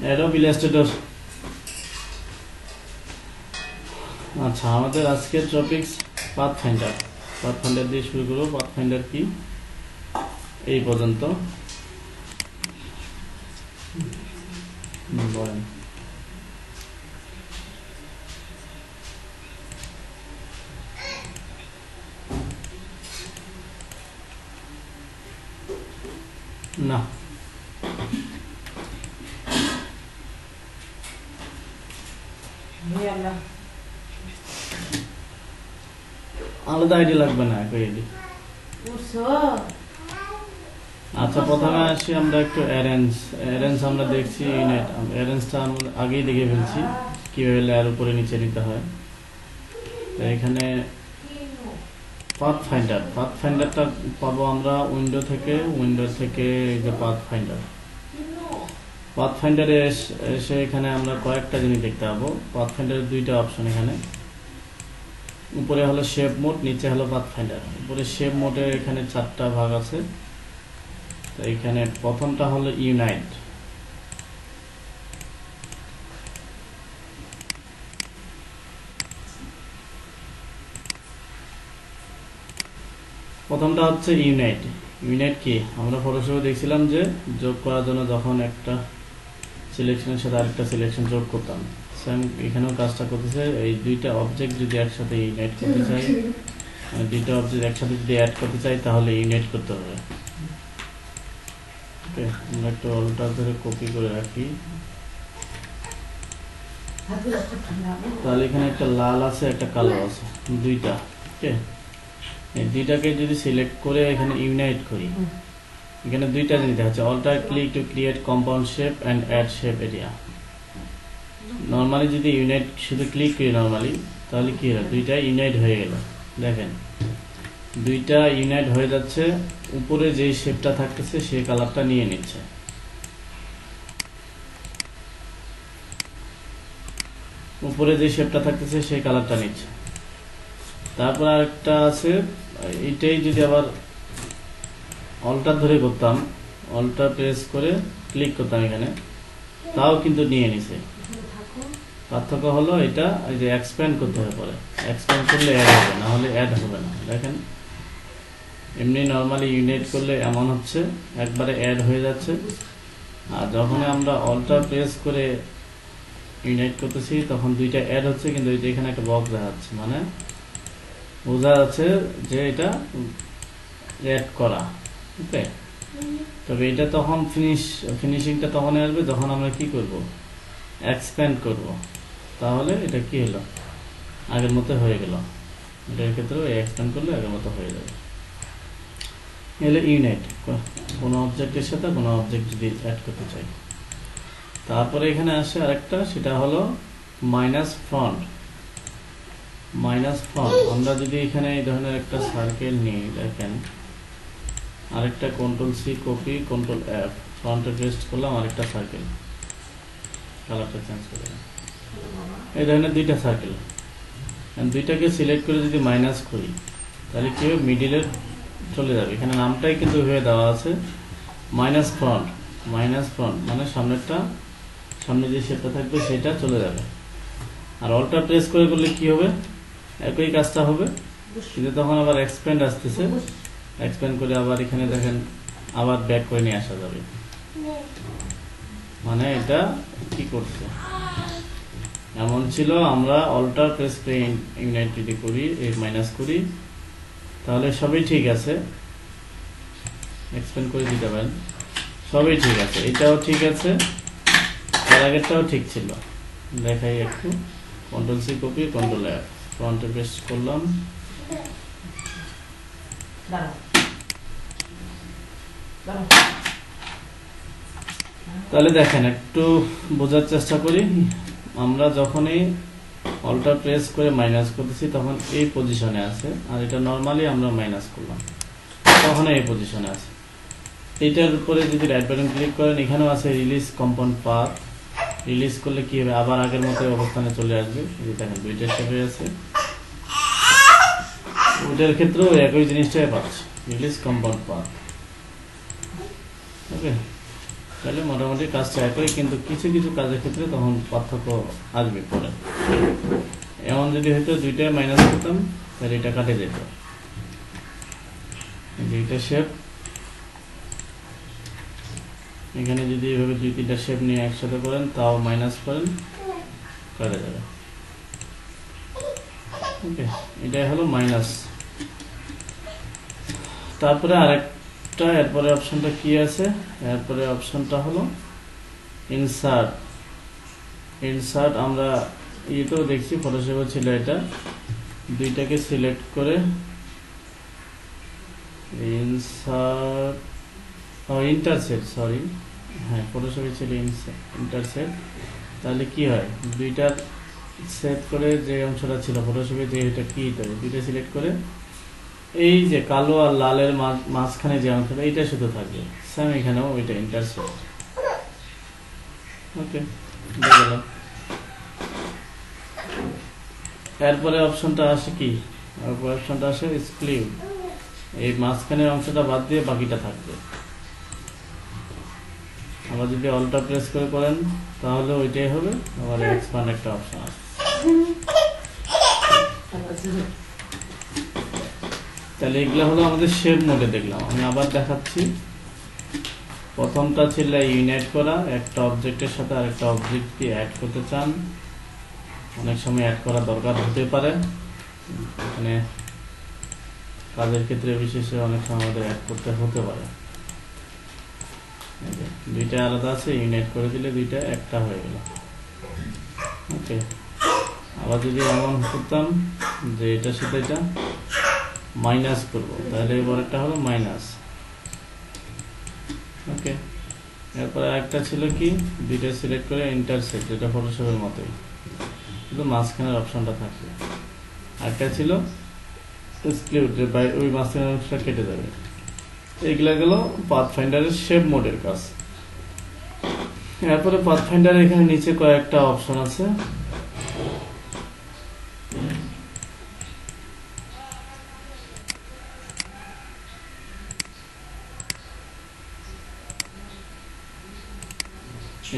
Adobe Illustrator. আচ্ছা, আমাদের আজকের টপিকস পাথফাইন্ডার। পাথফাইন্ডার দিয়ে শুরু করবো। পাথফাইন্ডার কি এই পর্যন্ত বলেন। না, আলাদা আইডি লাগবে না, একই আইডি। আচ্ছা, প্রথমে আসি আমরা একটু অ্যারেঞ্জ আমরা দেখছি ইউনিট। অ্যারেঞ্জটা আমরা আগেই দেখে ফেলছি কিভাবে লেয়ার উপরে নিচে নিতে হয়। তো এখানে পাথফাইন্ডারটা পাবো আমরা উইন্ডো থেকে যে পাথফাইন্ডারে এসে এখানে আমরা কয়েকটা জিনিস দেখতে পাবো। পাথফাইন্ডারের দুইটা অপশন, এখানে উপরে হলো শেপ মোড, নিচে হলো পাথফাইন্ডার। উপরে শেপ মোডে এখানে 4টা ভাগ আছে। তো এখানে প্রথমটা হলো ইউনাইট। প্রথমটা হচ্ছে ইউনাইট কি আমরা ফটোশপে দেখছিলাম যে যোগ করার জন্য যখন একটা সিলেকশনের সাথে আরেকটা সিলেকশন যোগ করতাম, সেম এখানেও কাজটা করতেছে। এই দুইটা অবজেক্ট যদি একসাথে ইউনাইট করতে চাই, দুইটা অবজেক্ট একসাথে যদি অ্যাড করতে চাই, তাহলে ইউনাইট করতে হবে। ওকে, আমরা একটা অল্টার ধরে কপি করে রাখি। তাহলে এখানে একটা লাল আছে, একটা কালো আছে, দুইটা। ওকে, এই দুইটাকে যদি সিলেক্ট করে এখানে ইউনাইট করি, এখানে দুইটা জিনিস আছে। Alter click to create compound shape and add shape area. Normally যদি ইউনাইট শুধু ক্লিক করি নরমালি, তাহলে কি হলো, দুইটা ইউনাইট হয়ে গেল। দেখেন, দুইটা ইউনাইট হয়ে যাচ্ছে। উপরে যে শেপটা থাকতেছে সেই কালারটা নিয়ে নিচ্ছে। উপরে যে শেপটা থাকতেছে সেই কালারটা নিচ্ছে। তারপর আরেকটা আছে, এইটাই যদি আবার অল্টার ধরে করতাম, অল্টার প্রেস করে ক্লিক করতাম এখানে, তাও কিন্তু নিয়ে নিছে। পার্থক্য হলো এটা এই যে এক্সপ্যান্ড করতে হবে, পরে এক্সপ্যান্ড করলে অ্যাড হবে, না হলে অ্যাড হবে না। দেখেন, এমনি নর্মালি ইউনাইট করলে এমন হচ্ছে, একবারে অ্যাড হয়ে যাচ্ছে। আর যখন আমরা অল্টার প্রেস করে ইউনাইট করতেছি, তখন দুইটা অ্যাড হচ্ছে, কিন্তু এখানে একটা বক্স দেখা যাচ্ছে, মানে বোঝা যাচ্ছে যে এটা অ্যাড করা। ওকে, তবে এটা তখন ফিনিশিংটা তখন আসবে যখন আমরা কি করব, এক্সপ্যান্ড করব। তাহলে এটা কি হলো, আগের মতো হয়ে গেল। এটার ক্ষেত্রেও এক্সপ্যান্ড করলে আগের মতো হয়ে যাবে। এলে ইউনাইট, কোনো অবজেক্টের সাথে কোনো অবজেক্ট যদি অ্যাড করতে চাই। তারপরে এখানে আসে আরেকটা, সেটা হলো মাইনাস ফ্রন্ট। আমরা যদি এখানে এই ধরনের একটা সার্কেল নিই, দেখেন, আরেকটা control C copy, control F, ফ্রন্টে পেস্ট করলাম আরেকটা সার্কেল, কালারটা চেঞ্জ করে এই ধরনের দুইটা সার্কেল। দুইটাকে সিলেক্ট করে যদি মাইনাস করি, তাহলে কি হবে, মিডিলের চলে যাবে। এখানে নামটাই কিন্তু হয়ে দেওয়া আছে মাইনাস ফ্রন্ট। মানে সামনে যে শেপটা থাকবে সেটা চলে যাবে। আর অল্টার প্রেস করে করলে কি হবে, একই কাজটা হবে, কিন্তু তখন আবার এক্সপ্যান্ড আসতেছে। এক্সপ্যান্ড করে আবার এখানে দেখেন আবার ব্যাক করে নিয়ে আসা যাবে। মানে এটা কি করছে, এমন ছিল, আমরা অল্টার প্রেস করে ইউনাইট যদি করি, মাইনাস করি, তাহলে সবই ঠিক আছে। এক্সপ্যান্ড করে দিতে পারেন, সবই ঠিক আছে। এটাও ঠিক আছে, তার আগেরটাও ঠিক ছিল। দেখাই একটু, control C copy, control F, ফ্রন্টে পেস্ট করলাম। তাহলে দেখেন, একটু বোঝার চেষ্টা করি। আমরা যখনই অল্টার প্রেস করে মাইনাস করতেছি, তখন এই পজিশনে আছে। আর এটা নর্মালি আমরা মাইনাস করলাম, তখন এই পজিশনে আছে। এইটার উপরে যদি রাইট বাটন ক্লিক করেন, এখানেও আছে রিলিজ কম্পাউন্ড পাথ। রিলিজ করলে কি হবে, আবার আগের মতো অবস্থানে চলে আসবে। দেখেন, দুইটা স্টেপে আছে, ওইটার ক্ষেত্রেও একই জিনিসটাই পাচ্ছি, রিলিজ কম্পাউন্ড পাথ। ওকে, তাহলে মোটামুটি কাজটা একই, কিন্তু কিছু কিছু কাজের ক্ষেত্রে তখন পার্থক্য আসবে পরে। এমন যদি হয়তো দুইটায় মাইনাস করতাম তাহলে এটা কাটে যেত, দুইটা শেপ এখানে যদি এভাবে 2-3টা শেপ নিয়ে একসাথে করেন তাও মাইনাস করেন কাটে যাবে। ওকে, এটাই হলো মাইনাস। তারপরে আরেকটা এরপরে অপশনটা কি আছে, এরপরে অপশনটা হলো ইনসার্ট। ইনসার্ট আমরা ইয়েতেও দেখছি, ফটোশপে ছিল এটা, দুইটাকে সিলেক্ট করে ইনসার্ট ইন্টারসেট, সরি হ্যাঁ ফটোশপে ছিল ইন্টারসেট। তাহলে কি হয়, দুইটার সেট করে যে অংশটা ছিল ফটোশপে, যে এটা কি দুইটা সিলেক্ট করে এই যে কালো আর লালের মাঝখানে যে অংশটা এইটা শুধু থাকবে, সেম এখানেও ওইটা ইন্টারসেট। ওকে, বুঝলাম। এরপরে অপশনটা আসে কি, অপশনটা আসে এক্সক্লুড, এই মাঝখানের অংশটা বাদ দিয়ে বাকিটা থাকবে। আবার যদি অল্টা প্রেস করে করেন তাহলে ওইটাই হবে। আবার এক্সপ্যান্ড একটা অপশন আছে। তাহলে এগুলো হলো আমাদের শেপ মোডে দেখলাম। আমি আবার দেখাচ্ছি। প্রথমটা ছিল ইউনাইট করা, একটা অবজেক্টের সাথে আরেকটা অবজেক্টকে অ্যাড করতে চান, অনেক সময় অ্যাড করা দরকার হতে পারে, এখানে কাজের ক্ষেত্রে বিশেষে অনেক সময় আমাদের অ্যাড করতে হতে পারে। দুইটা আলাদা আছে, ইউনাইট করে দিলে দুইটা একটা হয়ে গেল। ওকে, আবার যদি এমন করতাম যে এটার সাথে এটা মাইনাস করবো, তাহলে এবারটা হলো মাইনাস। ওকে, এরপরে একটা ছিল কি, দুইটা সিলেক্ট করে ইন্টারসেক্ট, যেটা ফটোশপের মতোই, শুধু মাঝখানের অপশনটা থাকবে। আরেকটা ছিল এক্সক্লুড, যে ওই মাঝখানের অংশটা কেটে যাবে। এগুলা গেল পাথফাইন্ডারের শেপ মোডের কাজ। এরপরে পাথফাইন্ডার এখানে নিচে কয়েকটা অপশন আছে।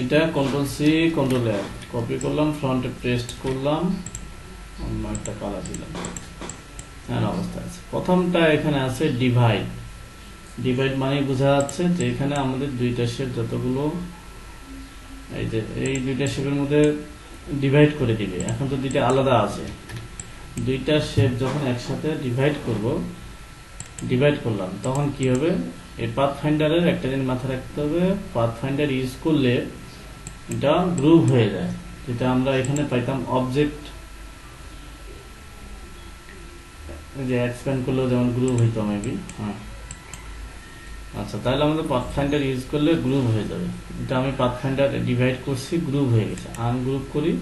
এটা Ctrl+C Ctrl+F কপি করলাম, ফ্রন্টে পেস্ট করলাম, অন্য একটা কালার দিলাম, এমন অবস্থা আছে। প্রথমটা এখানে আছে ডিভাইড। ডিভাইড মানে বোঝা যাচ্ছে যে এখানে আমাদের দুইটা শেপ যতগুলো, এই যে এই দুইটা শেপের মধ্যে ডিভাইড করে দিবে। এখন তো দুইটা আলাদা আছে, দুইটা শেপ যখন একসাথে ডিভাইড করলাম তখন কি হবে, এই পাথফাইন্ডারের একটা জিনিস মাথায় রাখতে হবে, পাথফাইন্ডার ইউজ করলে এটা গ্রুপ হয়ে যায়, যেটা আমরা এখানে পাইতাম অবজেক্ট, যে এক্সপ্যান্ড করলেও যেমন গ্রুপ হইতো মেবি। হ্যাঁ, আচ্ছা, তাহলে আমাদের পাথফাইন্ডার ইউজ করলে গ্রুপ হয়ে যাবে। এটা আমি পাথফাইন্ডার ডিভাইড করছি, গ্রুপ হয়ে গেছে। আনগ্রুপ করি,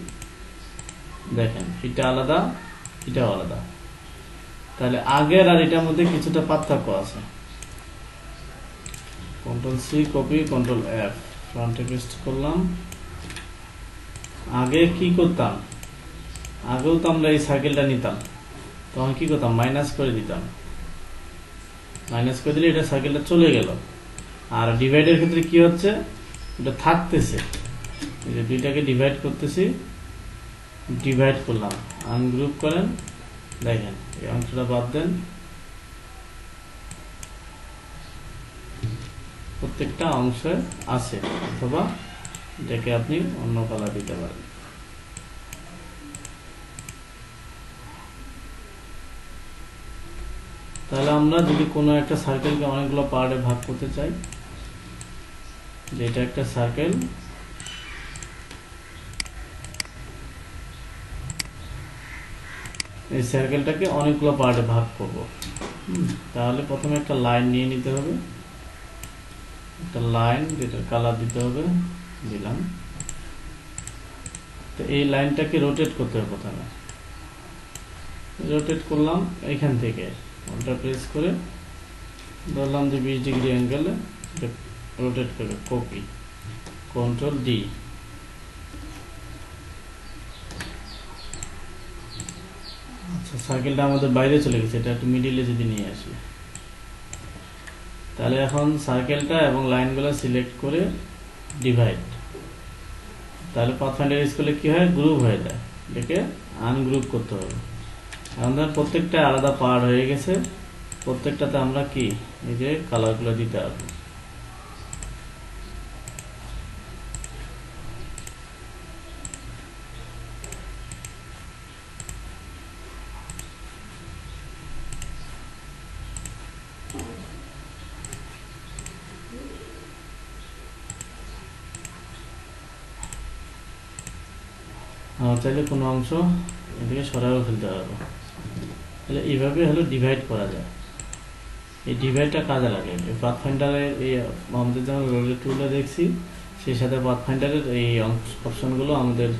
দেখেন এটা আলাদা, এটাও আলাদা। তাহলে আগের আর এটার মধ্যে কিছুটা পার্থক্য আছে। Ctrl+C কপি, Ctrl+F ফ্রন্টে পেস্ট করলাম। আগে কি করতাম, আগেও তো আমরা এই সার্কেলটা নিতাম, তখন কি করতাম, মাইনাস করে দিতাম। মাইনাস করে দিলে এটা সার্কেলটা চলে গেল। আর ডিভাইডের ক্ষেত্রে কি হচ্ছে, এটা থাকতেছে, এই যে দুইটাকে ডিভাইড করতেছি, ডিভাইড করলাম, আনগ্রুপ করেন, দেখেন এই অংশটা বাদ দেন, প্রত্যেকটা অংশে আছে, অথবা এটাকে আপনি অন্য কালার দিতে পারেন। তাহলে আমরা যদি কোনো একটা সার্কেলকে অনেকগুলো পার্টে ভাগ করতে চাই, যে এটা একটা সার্কেল, এই সার্কেলটাকে অনেকগুলো পার্টে ভাগ করব, তাহলে প্রথমে একটা লাইন নিয়ে নিতে হবে, একটা লাইন যেটা কালার দিতে হবে, দিলাম। তো এই লাইনটাকে রোটেট করতে হবে, প্রথমে রোটেট করলাম এখান থেকে, ওটা প্রেস করে ধরলাম যে 20 ডিগ্রি অ্যাঙ্গেলে রোটেট করে, কপি, Ctrl+D। আচ্ছা, সার্কেলটা আমাদের বাইরে চলে গেছে, এটা একটু মিডিলে যদি নিয়ে আসি, তাহলে এখন সার্কেলটা এবং লাইনগুলো সিলেক্ট করে ডিভাইড, তাহলে পাথফাইন্ডার স্কুলে কি হয়, গ্রুপ হয়ে যায়, এটাকে আনগ্রুপ করতে হবে। এখন ধর প্রত্যেকটা আলাদা পার্ট হয়ে গেছে, প্রত্যেকটাতে আমরা কি এই যে কালারগুলো দিতে পারবো। চাইলে কোনো অংশ এদিকে সরাও ফেলতে পারবো। তাহলে এইভাবে হলো ডিভাইড করা যায়। এই ডিভাইডটা কাজে লাগে পাথফাইন্ডারের, এই আমাদের যেমন রোলের টুলে দেখছি, সেই সাথে পাথফাইন্ডারের এই অপশনগুলো আমাদের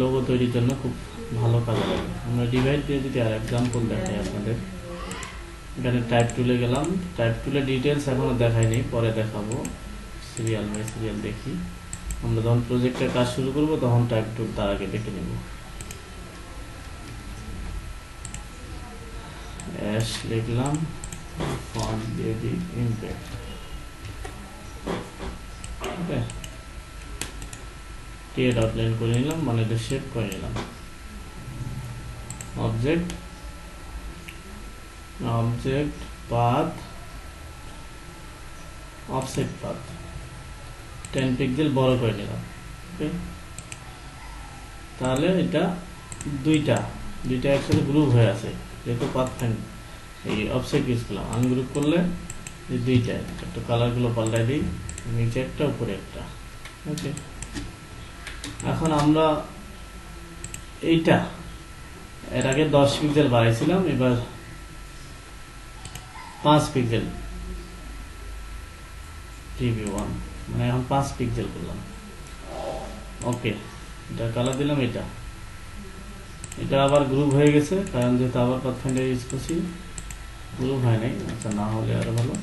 লোগো তৈরির জন্য খুব ভালো কাজে লাগে। আমরা ডিভাইড দিয়ে যদি আর এক্সাম্পল দেখাই আপনাদের, এখানে টাইপ টুলে গেলাম, টাইপ টুলে ডিটেলস এখনো দেখাইনি, পরে দেখাবো, সিরিয়াল বাই সিরিয়াল দেখি। আমরা যখন প্রজেক্টের কাজ শুরু করব তখন টাইপ টুল তার আগে দেখে নেব। অ্যাশ লিখলাম, ফন্ট দিয়ে দিই ইমপ্যাক্ট, ওকে, টিএড আউটলাইন করে নিলাম, মানে এটা শেপ করে নিলাম। Object path, offset path 10 pixel বড় করে নিলাম, ওকে। তাহলে এটা দুইটা একসাথে গ্রুপ হয়ে আছে, যেহেতু পাথফাইন্ড এই অফসেট ইউজ করলাম। আনগ্রুপ করলে এই দুইটা, একটু কালারগুলো পাল্টাই দিই, নিচে একটা উপরে একটা, ওকে। এখন আমরা এইটা এর আগে 10 পিক্সেল বাড়াইছিলাম, এবার 5 পিক্সেল প্রিভিউ 1, মানে এখন 5 পিক্সেল করলাম, ওকে। এটা কালার দিলাম, এটা আবার গ্রুপ হয়ে গেছে, কারণ যেহেতু আবার পাথফাইন্ডার ইউজ করছি, গ্রুপ হয় নাই, আচ্ছা, না হলে আরো ভালো।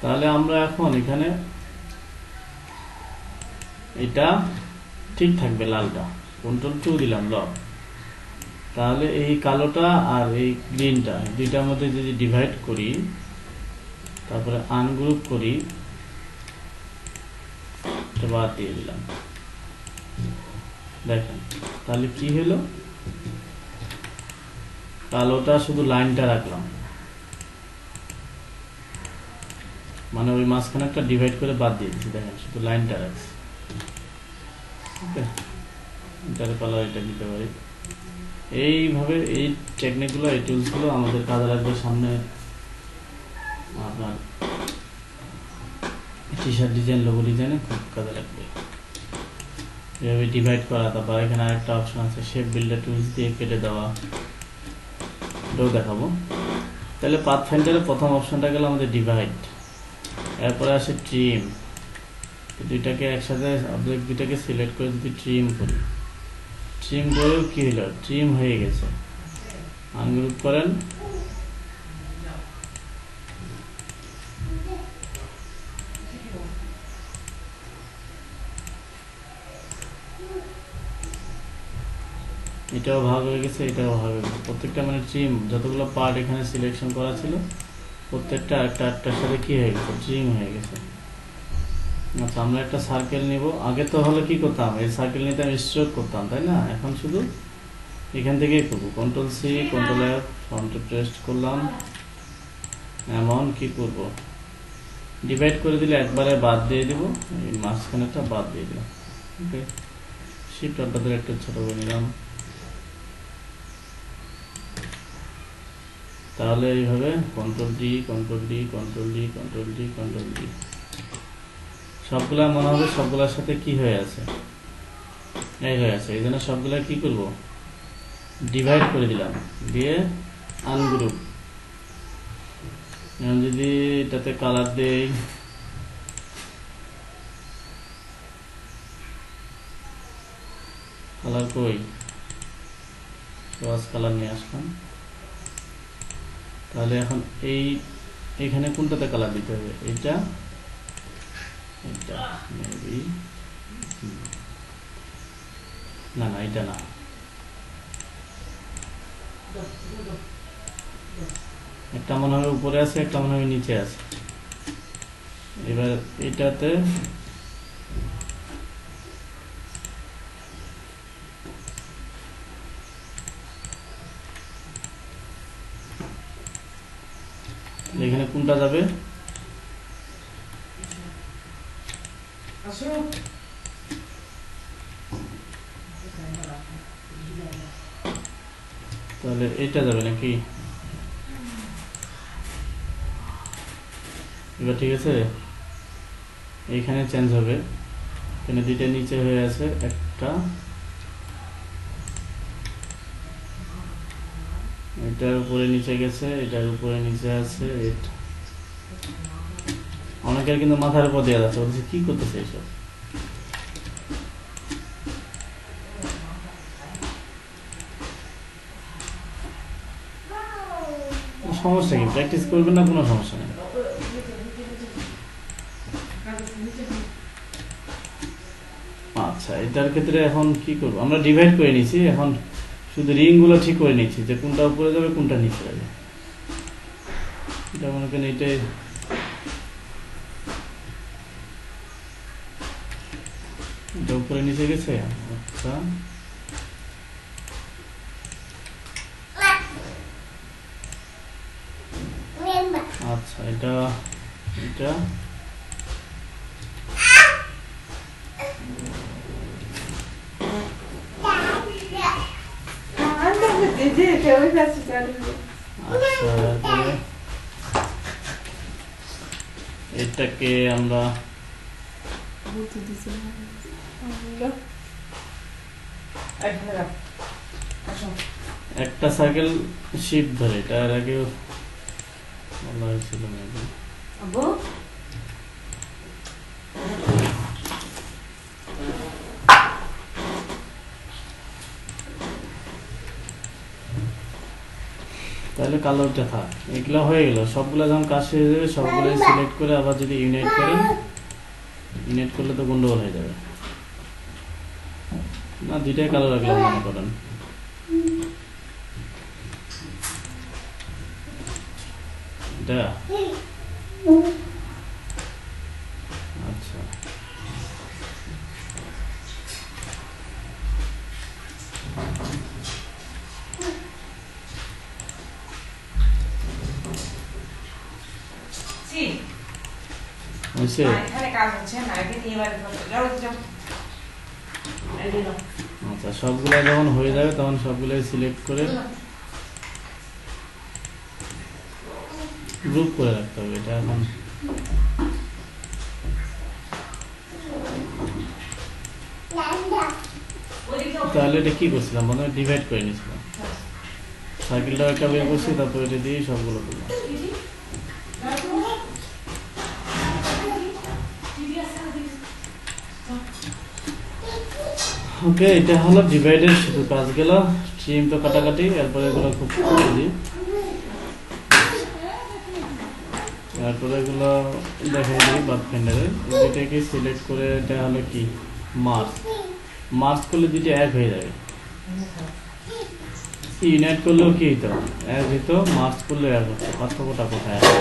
তাহলে আমরা এখন এখানে এটা ঠিক থাকবে, লালটা, কন্ট্রোল 2 দিলাম লক। তাহলে এই কালোটা আর এই গ্রিনটা দুইটার মধ্যে যদি ডিভাইড করি, তারপরে আনগ্রুপ করি, বাদ দিয়ে দিলাম, দেখেন তাহলে কি হলো, কালোটা শুধু লাইনটা রাখলাম, মানে ওই মাঝখানে একটা ডিভাইড করে বাদ দিয়ে দিচ্ছি, দেখেন শুধু লাইনটা রাখছি, ওকে। এটার কালার এটা দিতে পারি। এইভাবে এই টেকনিকগুলো, এই টুলসগুলো আমাদের কাজে লাগবে সামনে আপনার টি শার্ট ডিজাইন, লোগো ডিজাইনে খুব কাজে লাগবে। এভাবে ডিভাইড করা, তারপর এখানে আরেকটা অপশন আছে শেপ বিল্ডার টুলস দিয়ে কেটে দেওয়া, এটাও দেখাবো। তাহলে পাথফাইন্ডারের প্রথম অপশনটা গেল আমাদের ডিভাইড, এরপরে আসে ট্রিম। দুইটাকে একসাথে, অবজেক্ট দুইটাকে সিলেক্ট করে যদি ট্রিম করি, ট্রিম করেও কি হলো, ট্রিম হয়ে গেছে। আনগ্রুপ করেন, এটাও ভাগ হয়ে গেছে, এটাও ভাগ হয়ে গেছে, প্রত্যেকটা মানে ট্রিম, যতগুলো পার্ট এখানে সিলেকশন করা ছিল প্রত্যেকটা একটার সাথে কি হয়ে গেছে, ট্রিম হয়ে গেছে। আচ্ছা, আমরা একটা সার্কেল নিব। আগে তো হলে কি করতাম, এই সার্কেল নিতে আমি স্ট্রোক করতাম, তাই না? এখন শুধু এখান থেকেই করবো, control C control F, front paste করলাম, এমন কি করব, ডিভাইড করে দিলে একবারে বাদ দিয়ে দিব, এই মাঝখানেটা বাদ দিয়ে দিলাম, ওকে। শিফট আপনাদের একটু ছোট করে নিলাম। তাহলে এইভাবে control D control D control D control D control D, সবগুলা মনে হবে সবগুলোর সাথে কি হয়ে আছে, এই হয়ে আছে। এই জন্য সবগুলা কি করব, ডিভাইড করে দিলাম, দিয়ে আনগ্রুপ। যদি এটাতে কালার দেই, কালার কই, রস কালার নিয়ে আসলাম। তাহলে এখন এইখানে কোনটাতে কালার দিতে হবে, এটা মেবি না, এটা না, একটা মনে হয় উপরে আছে, একটা মনে হয় নিচে আছে। এবার এটাতে এখানে কোনটা যাবে? তাহলে এটা যাবে নাকি? এবার ঠিক আছে, এইখানে চেঞ্জ হবে। এখানে দুইটা নিচে হয়ে আছে, একটা এটার উপরে নিচে গেছে, এটার উপরে নিচে আছে। এটা অনেকের কিন্তু মাথার উপর দেওয়া যাচ্ছে, বলছে কি করতেছে এইসব। সমস্যা কি, প্র্যাকটিস করবেন না, কোনো সমস্যা নেই। আচ্ছা, এটার ক্ষেত্রে এখন কি করবো, আমরা ডিভাইড করে নিয়েছি, এখন শুধু রিং গুলো ঠিক করে নিচ্ছি যে কোনটা উপরে যাবে কোনটা নিচে যাবে। এটা মনে করেন এটাই এটা উপরে নিচে গেছে। আচ্ছা, আচ্ছা, এটা এটা এটাকে আমরা একটা সাইকেল শিফট ধরে, এটা এর আগে বলা হয়েছিল নাকি? তাহলে কালোটা থাক, এগুলো হয়ে গেল। সবগুলো যখন কাজ শেষ হয়ে যাবে সবগুলো সিলেক্ট করে আবার যদি ইউনাইট করেন, ইউনাইট করলে তো গন্ডগোল হয়ে যাবে না। দুইটাই কালো রাখলাম মনে করেন। এটা আচ্ছা, আচ্ছা, সবগুলো যখন হয়ে যাবে তখন সবগুলো সিলেক্ট করে গ্রুপ করে রাখতে হবে। এটা এখন তাহলে এটা কি করছিলাম, মনে হয় ডিভাইড করে নিয়েছিলাম। সাইকেলটা একটা বের করছি, তারপর এটা দিয়ে সবগুলো করলাম। ওকে, এটা হলো ডিভাইডের শুধু কাজ গেল। ট্রিম তো কাটাকাটি, এরপরে এগুলো খুব ইজি। তারপরে এগুলো দেখাই দিই বাদ ফেন্ডারে। দুইটাকে সিলেক্ট করে এটা হলো কি মার্জ, মার্জ করলে দুইটা এক হয়ে যাবে। ইউনাইট করলেও কি হইতো, এক হইতো, মার্জ করলেও এক হতো। পার্থক্যটা কোথায় আছে?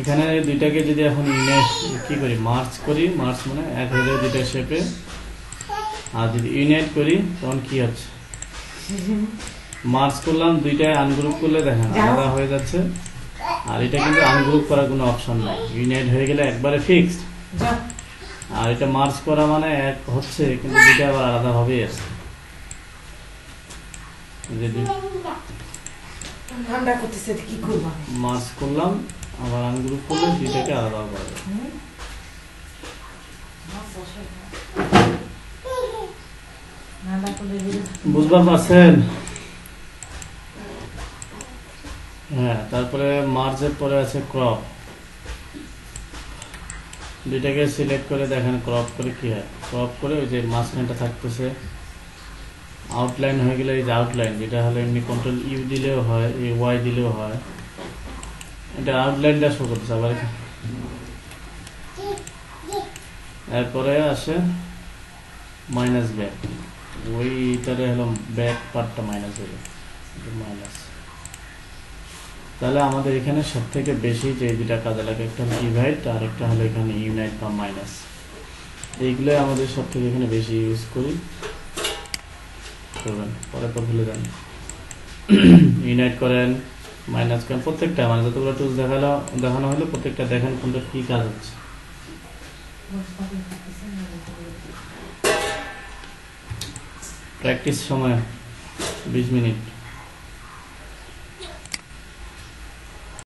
এখানে দুইটাকে যদি এখন ইউনাইট কি করি, মার্জ করি, মার্জ মানে এক হয়ে যাবে দুইটা শেপে। আর যদি ইউনাইট করি তখন কি হচ্ছে, মার্জ করলাম, দুইটায় আনগ্রুপ করলে দেখেন আলাদা হয়ে যাচ্ছে। আর এটা কিন্তু আনগ্রুপ করার কোনো অপশন নাই, ইউনাইট হয়ে গেলে একবারে ফিক্সড। আর এটা মার্জ করা মানে এক হচ্ছে, কিন্তু দুইটা আবার আলাদা হবেই আছে। মার্জ করলাম, আবার আনগ্রুপ করলে দুইটাকে আলাদা করা যাবে। বুঝবার পারছেন? হ্যাঁ, তারপরে মার্জের পরে আছে ক্রপ। দুইটাকে সিলেক্ট করে দেখেন ক্রপ করে কি হয়। ক্রপ করে ওই যে মাঝখানটা থাকতেছে, আউটলাইন হয়ে গেলে এই যে আউটলাইন, যেটা হলো এমনি কন্ট্রোল ইউ দিলেও হয়, এই ওয়াই দিলেও হয়, এটা আউটলাইনটা শো করতেছে। আবার এরপরে আসে মাইনাস ব্যাক, ওইটারে হলো ব্যাক পার্টটা মাইনাস হলো, মাইনাস। তাহলে আমাদের এখানে সব থেকে বেশি যে দুটা কাজে লাগে, একটা হলো ডিভাইড আর একটা হলো এখানে ইউনাইট বা মাইনাস। এইগুলোই আমাদের সব থেকে এখানে বেশি ইউজ করি। করবেন পরে তো ভুলে যান। ইউনাইট করেন, মাইনাস করেন, প্রত্যেকটা মানে যতগুলো টুলস দেখানো হলো প্রত্যেকটা দেখেন কোনটা কি কাজ হচ্ছে। প্র্যাকটিস সময় 20 মিনিট।